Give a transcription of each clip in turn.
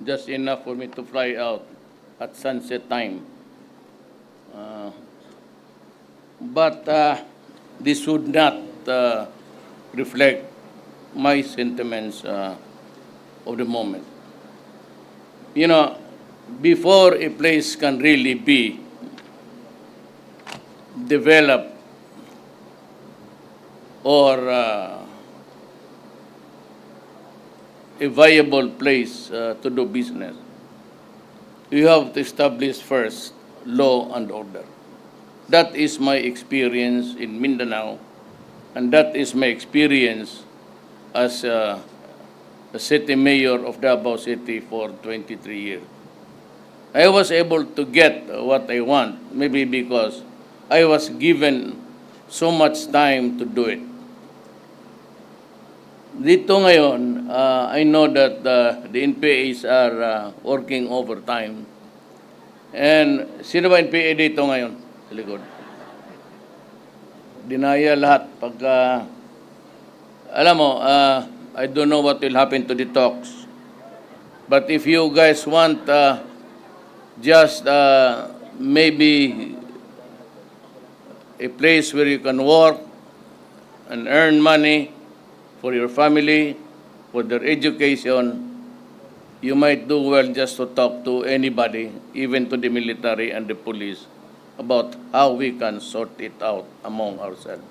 just enough for me to fly out at sunset time. But this would not reflect my sentiments of the moment. You know, before a place can really be developed or a viable place to do business, you have to establish first law and order. That is my experience in Mindanao, and that is my experience as the city mayor of Davao City for 23 years. I was able to get what I want, maybe because I was given so much time to do it. Dito ngayon, I know that the NPAs are working overtime. And sino ba NPA dito ngayon? Sa likod. Dinaya lahat. Pagka, alam mo, I don't know what will happen to the talks. But if you guys want just maybe a place where you can work and earn money for your family, for their education, you might do well just to talk to anybody, even to the military and the police, about how we can sort it out among ourselves.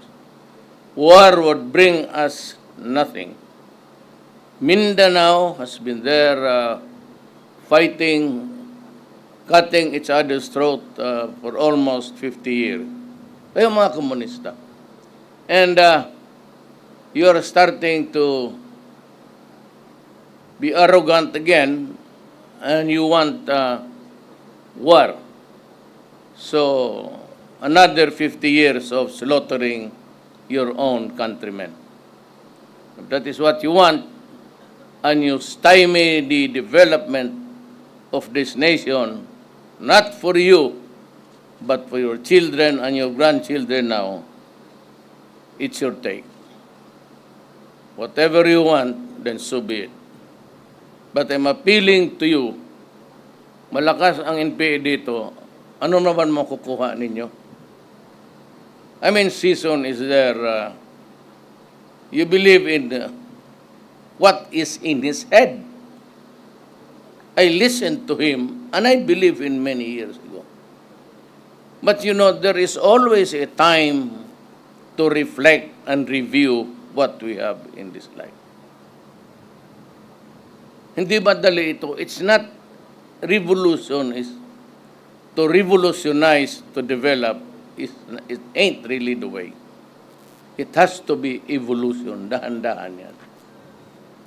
War would bring us nothing. Mindanao has been there fighting, cutting each other's throat for almost 50 years. Kayo mga komunista. And you are starting to be arrogant again, and you want war. So, another 50 years of slaughtering your own countrymen. If that is what you want, and you stymie the development of this nation, not for you, but for your children and your grandchildren now, it's your take. Whatever you want, then so be it. But I'm appealing to you, malakas ang NPA dito, ano naman makukuha ninyo? I mean, season is there. You believe in what is in his head. I listened to him, and I believe in many years ago. But you know, there is always a time to reflect and review what we have in this life. Hindi madali ito. It's not revolution. It's to revolutionize, to develop, it ain't really the way. It has to be evolution. Dahan-dahan yan.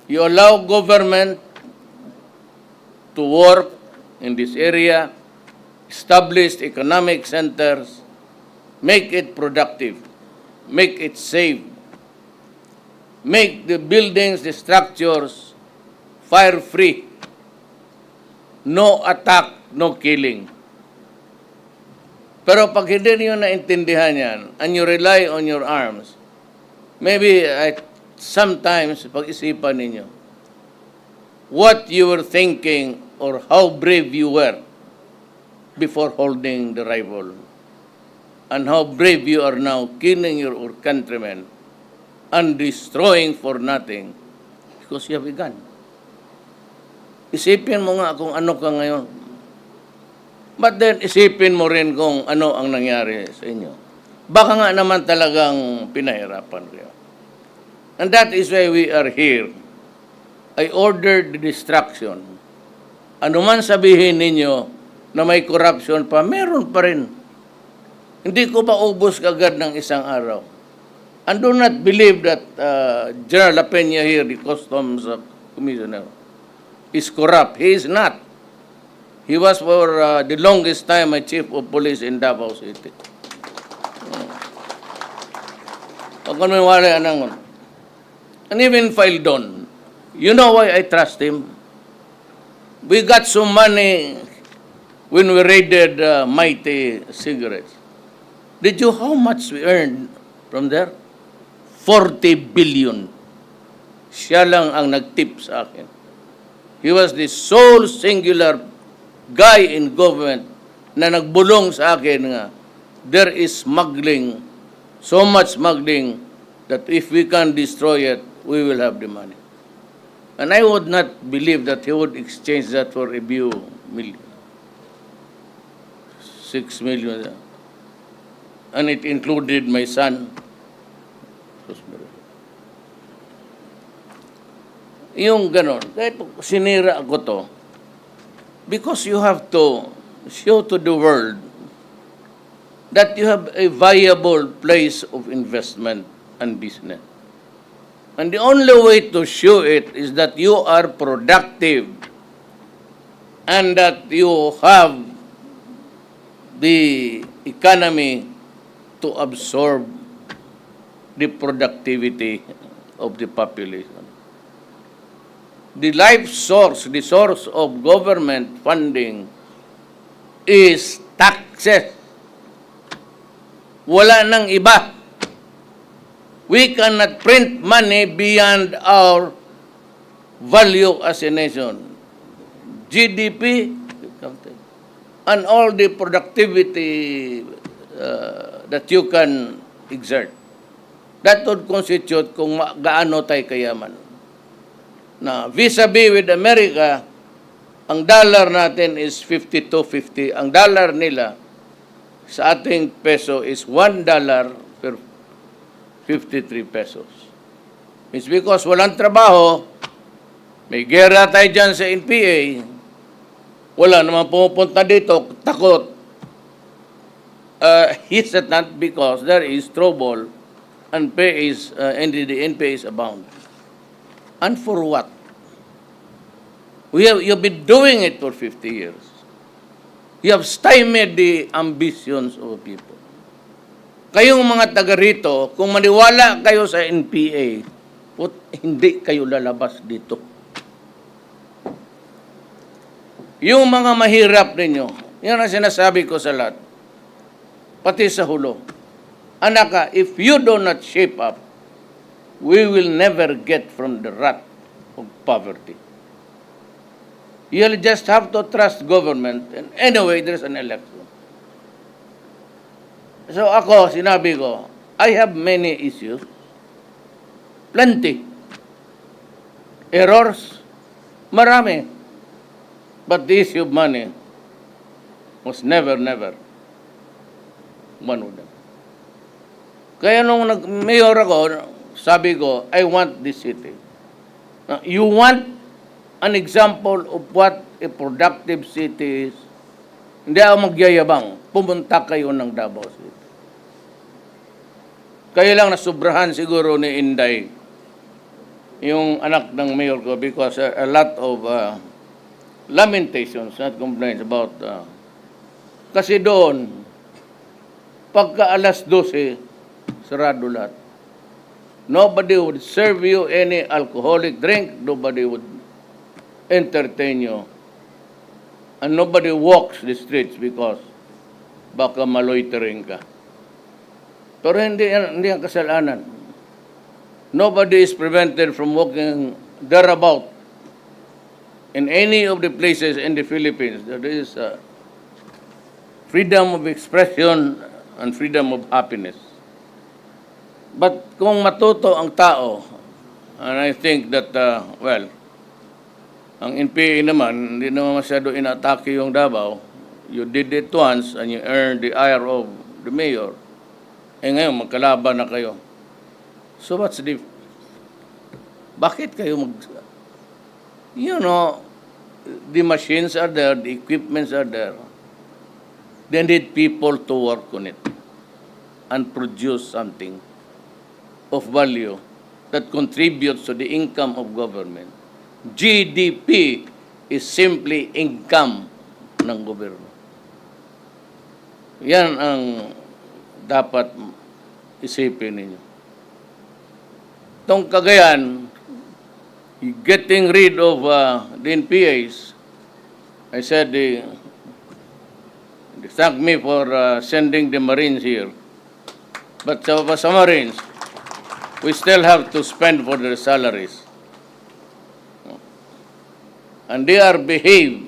You allow government to work in this area, establish economic centers, make it productive, make it safe, make the buildings, the structures, fire-free, no attack, no killing. Pero pag hindi niyo naintindihan yan, and you rely on your arms, maybe sometimes pag-isipan ninyo, what you were thinking or how brave you were before holding the rifle, and how brave you are now killing your countrymen and destroying for nothing because you have a gun. Isipin mo nga kung ano ka ngayon. But then, isipin mo rin kung ano ang nangyari sa inyo. Baka nga naman talagang pinahirapan kayo. And that is why we are here. I ordered the destruction. Ano man sabihin ninyo na may corruption pa, meron pa rin. Hindi ko pa ubos kagad ng isang araw. And do not believe that General La Peña here, the Customs Commissioner, is corrupt. He is not. He was for the longest time a chief of police in Davao City. And even Faldon, you know why I trust him? We got some money when we raided Mighty Cigarettes. Did you how much we earned from there? 40 billion. Siya lang ang nag-tip sa akin. He was the sole singular guy in government na nagbulong sa akin nga there is smuggling, so much smuggling that if we can destroy it, we will have the money. And I would not believe that he would exchange that for a few million. 6 million. And it included my son. Yung ganon, kahit sinira ako to, because you have to show to the world that you have a viable place of investment and business. And the only way to show it is that you are productive and that you have the economy to absorb the productivity of the population. The life source, the source of government funding is taxes. Wala nang iba. We cannot print money beyond our value as a nation. GDP and all the productivity that you can exert. That would constitute kung gaano tayo kayaman. Na vis-a-vis with America, ang dollar natin is 52.50. Ang dollar nila sa ating peso is $1 per 53 pesos. It's because walang trabaho, may gera tayo dyan sa NPA, wala naman pumupunta dito, takot. It's not because there is trouble and the NPA is abound. And for what? You've been doing it for 50 years. You have stymied the ambitions of people. Kayong mga taga rito, kung maniwala kayo sa NPA, hindi kayo lalabas dito. Yung mga mahirap ninyo, yan ang sinasabi ko sa lahat, pati sa hulo. Anak, if you do not shape up, we will never get from the rut of poverty. You'll just have to trust government. And anyway, there's an election. So ako, sinabi ko, I have many issues. Plenty. Errors. Marami. But the issue of money was never one of them. Kaya nung nag-mayor ako, sabi ko, I want this city. You want an example of what a productive city is? Hindi ako magyayabang. Pumunta kayo ng Davao City. Kayo lang nasubrahan siguro ni Inday, yung anak ng mayor ko, because a lot of lamentations, not complaints about... kasi doon, pagka alas 12, sarado lahat. Nobody would serve you any alcoholic drink. Nobody would entertain you. And nobody walks the streets because baka maloitering ka. Pero hindi ang kasalanan. Nobody is prevented from walking thereabout in any of the places in the Philippines. There is freedom of expression and freedom of happiness. But kung matuto ang tao, and I think that, ang NPA naman, hindi naman masyado inatake yung Davao. You did it once and you earned the ire of the mayor. Eh ngayon, magkalaban na kayo. So what's the... Bakit kayo mag... You know, the machines are there, the equipments are there. They need people to work on it and produce something of value that contributes to the income of government. GDP is simply income ng gobyerno. Yan ang dapat isipin ninyo. Itong Cagayan, getting rid of the NPAs, I said, they thank me for sending the Marines here. But sa Marines, we still have to spend for their salaries. and they are behaved